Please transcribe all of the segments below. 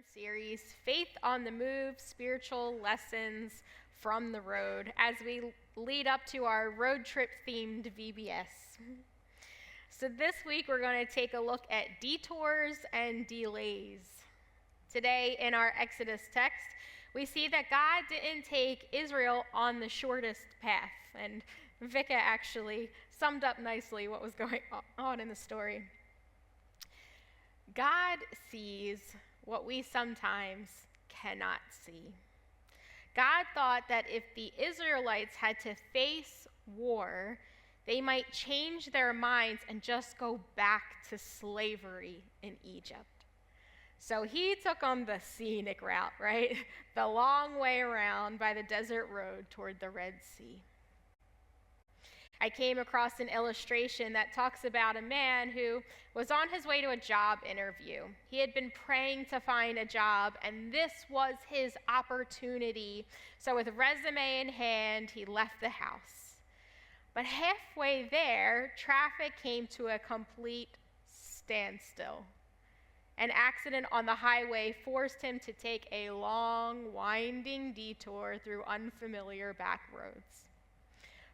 sermon series, Faith on the Move, Spiritual Lessons from the Road, as we lead up to our road trip themed VBS. So this week we're going to take a look at detours and delays. Today in our Exodus text, we see that God didn't take Israel on the shortest path, and Vika actually summed up nicely what was going on in the story. God sees what we sometimes cannot see. God thought that if the Israelites had to face war, they might change their minds and just go back to slavery in Egypt. So he took them the scenic route, right? The long way around by the desert road toward the Red Sea. I came across an illustration that talks about a man who was on his way to a job interview. He had been praying to find a job, and this was his opportunity. So with a resume in hand, he left the house. But halfway there, traffic came to a complete standstill. An accident on the highway forced him to take a long, winding detour through unfamiliar back roads.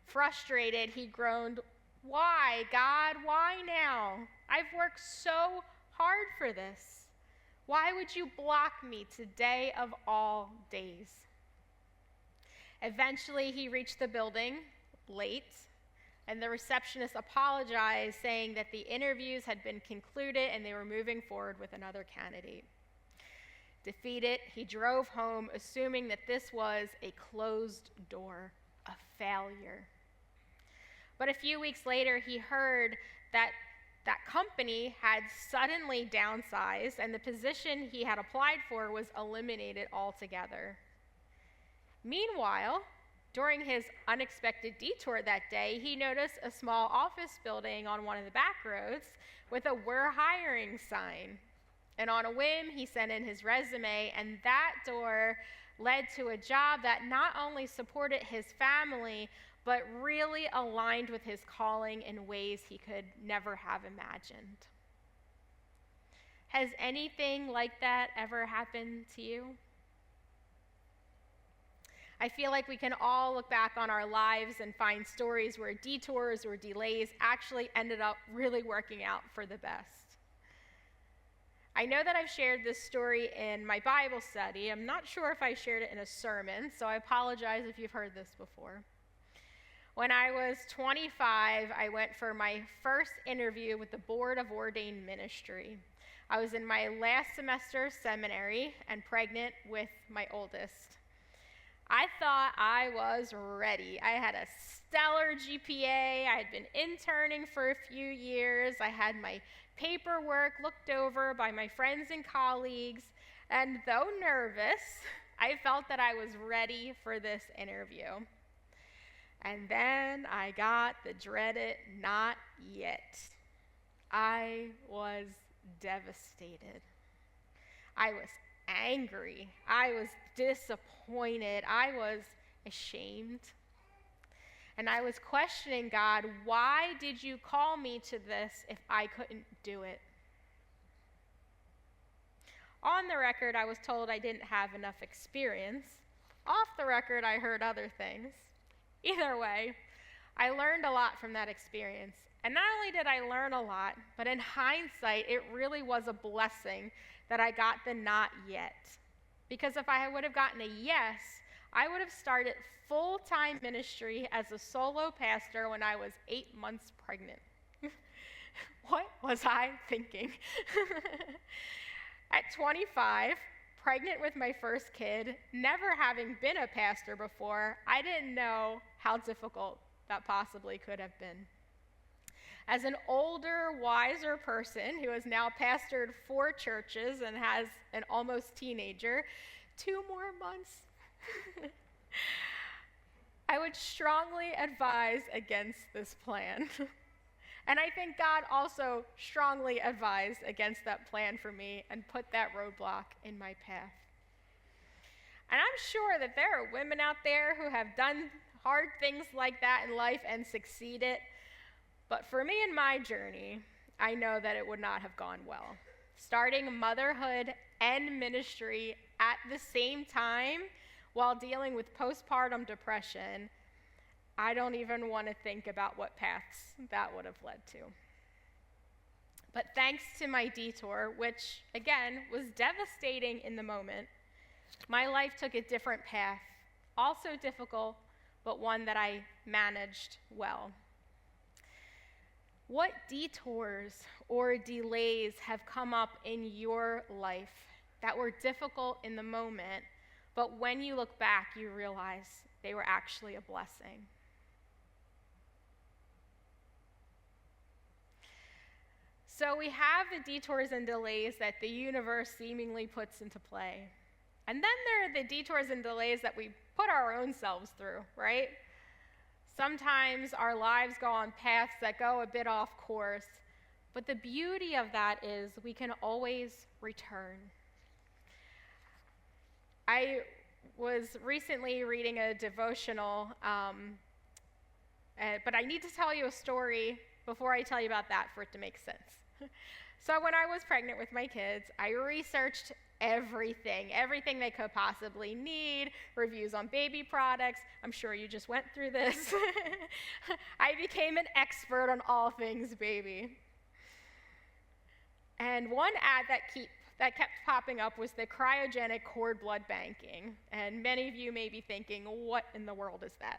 Frustrated, he groaned, "Why, God, why now? I've worked so hard for this. Why would you block me today of all days?" Eventually, he reached the building late, and the receptionist apologized, saying that the interviews had been concluded and they were moving forward with another candidate. Defeated, he drove home, assuming that this was a closed door, a failure. But a few weeks later, he heard that that company had suddenly downsized and the position he had applied for was eliminated altogether. Meanwhile, during his unexpected detour that day, he noticed a small office building on one of the back roads with a "We're hiring" sign. And on a whim, he sent in his resume, and that door led to a job that not only supported his family, but really aligned with his calling in ways he could never have imagined. Has anything like that ever happened to you? I feel like we can all look back on our lives and find stories where detours or delays actually ended up really working out for the best. I know that I've shared this story in my Bible study. I'm not sure if I shared it in a sermon, so I apologize if you've heard this before. When I was 25, I went for my first interview with the Board of Ordained Ministry. I was in my last semester of seminary and pregnant with my oldest. I thought I was ready. I had a stellar GPA. I had been interning for a few years. I had my paperwork looked over by my friends and colleagues. And though nervous, I felt that I was ready for this interview. And then I got the dreaded "not yet." I was devastated. I was angry. I was disappointed. I was ashamed. And I was questioning God, why did you call me to this if I couldn't do it? On the record, I was told I didn't have enough experience. Off the record, I heard other things. Either way, I learned a lot from that experience. And not only did I learn a lot, but in hindsight, it really was a blessing that I got the "not yet." Because if I would have gotten a yes, I would have started full-time ministry as a solo pastor when I was 8 months pregnant. What was I thinking? At 25, pregnant with my first kid, never having been a pastor before, I didn't know how difficult that possibly could have been. As an older, wiser person who has now pastored 4 churches and has an almost teenager, 2 more months, I would strongly advise against this plan. And I think God also strongly advised against that plan for me and put that roadblock in my path. And I'm sure that there are women out there who have done hard things like that in life and succeeded. But for me and my journey, I know that it would not have gone well. starting motherhood and ministry at the same time while dealing with postpartum depression, I don't even want to think about what paths that would have led to. But thanks to my detour, which, again, was devastating in the moment, my life took a different path, also difficult, but one that I managed well. What detours or delays have come up in your life that were difficult in the moment, but when you look back, you realize they were actually a blessing? So we have the detours and delays that the universe seemingly puts into play. And then there are the detours and delays that we put our own selves through, right? Sometimes our lives go on paths that go a bit off course, but the beauty of that is we can always return. I was recently reading a devotional, but I need to tell you a story before I tell you about that for it to make sense. So when I was pregnant with my kids, I researched everything they could possibly need, reviews on baby products. I'm sure you just went through this. I became an expert on all things baby. And one ad that kept popping up was the cryogenic cord blood banking. And many of you may be thinking, what in the world is that?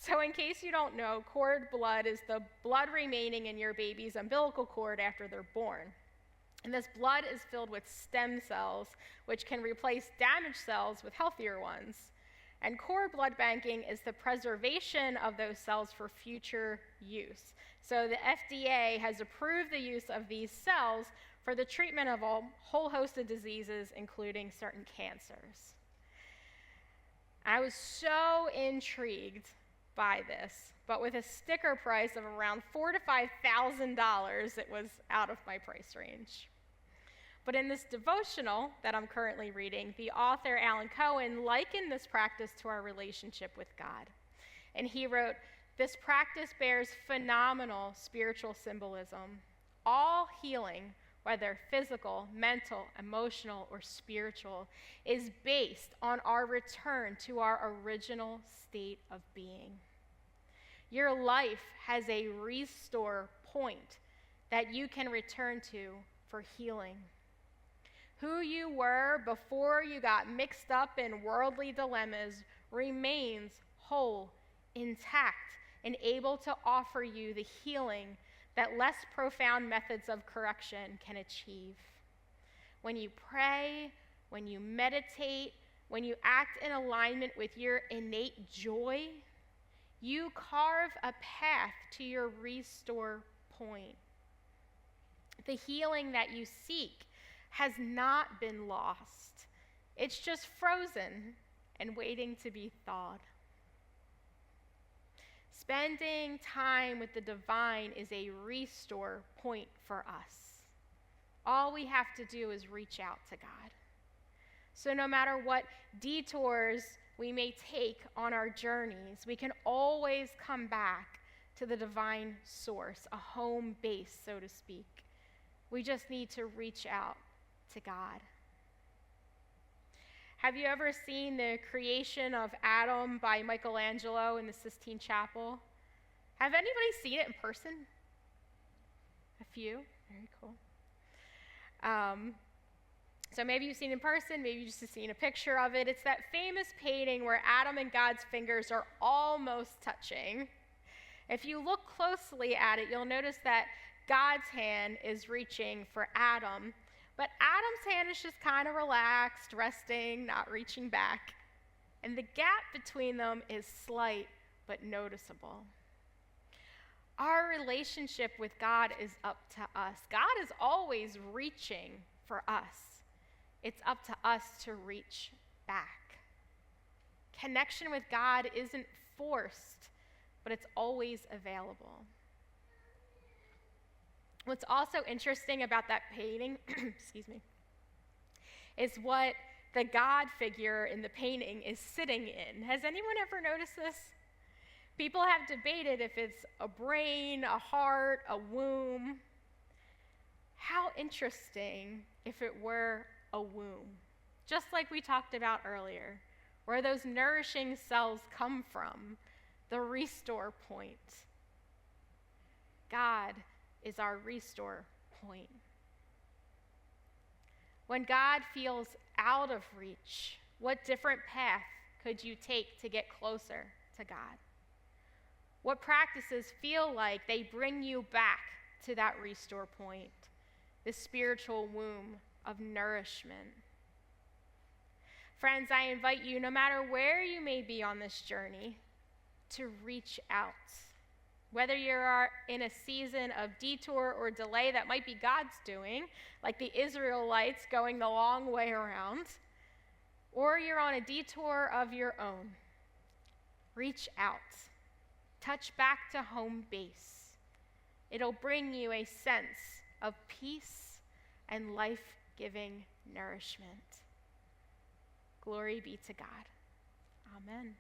So in case you don't know, cord blood is the blood remaining in your baby's umbilical cord after they're born. And this blood is filled with stem cells, which can replace damaged cells with healthier ones. And cord blood banking is the preservation of those cells for future use. So the FDA has approved the use of these cells for the treatment of a whole host of diseases, including certain cancers. I was so intrigued by this, but with a sticker price of around $4,000 to $5,000, it was out of my price range. But in this devotional that I'm currently reading, the author, Alan Cohen, likened this practice to our relationship with God. And he wrote, "This practice bears phenomenal spiritual symbolism. All healing, whether physical, mental, emotional, or spiritual, is based on our return to our original state of being. Your life has a restore point that you can return to for healing. Who you were before you got mixed up in worldly dilemmas remains whole, intact, and able to offer you the healing that less profound methods of correction can achieve. When you pray, when you meditate, when you act in alignment with your innate joy, you carve a path to your restore point. The healing that you seek has not been lost. It's just frozen and waiting to be thawed. Spending time with the divine is a restore point for us. All we have to do is reach out to God. So no matter what detours we may take on our journeys, we can always come back to the divine source, a home base, so to speak. We just need to reach out to God. Have you ever seen the creation of Adam by Michelangelo in the Sistine Chapel? Have anybody seen it in person? A few? Very cool. So maybe you've seen it in person, maybe you've just seen a picture of it. It's that famous painting where Adam and God's fingers are almost touching. If you look closely at it, you'll notice that God's hand is reaching for Adam, but Adam's hand is just kind of relaxed, resting, not reaching back. And the gap between them is slight but noticeable. Our relationship with God is up to us. God is always reaching for us. It's up to us to reach back. Connection with God isn't forced, but it's always available. What's also interesting about that painting, excuse me, is what the God figure in the painting is sitting in. Has anyone ever noticed this? People have debated if it's a brain, a heart, a womb. How interesting if it were a womb, just like we talked about earlier, where those nourishing cells come from, the restore point. God is our restore point. When God feels out of reach, what different path could you take to get closer to God? What practices feel like they bring you back to that restore point, the spiritual womb of nourishment? Friends, I invite you, no matter where you may be on this journey, to reach out. Whether you're in a season of detour or delay that might be God's doing, like the Israelites going the long way around, or you're on a detour of your own, reach out. Touch back to home base. It'll bring you a sense of peace and life-giving nourishment. Glory be to God. Amen.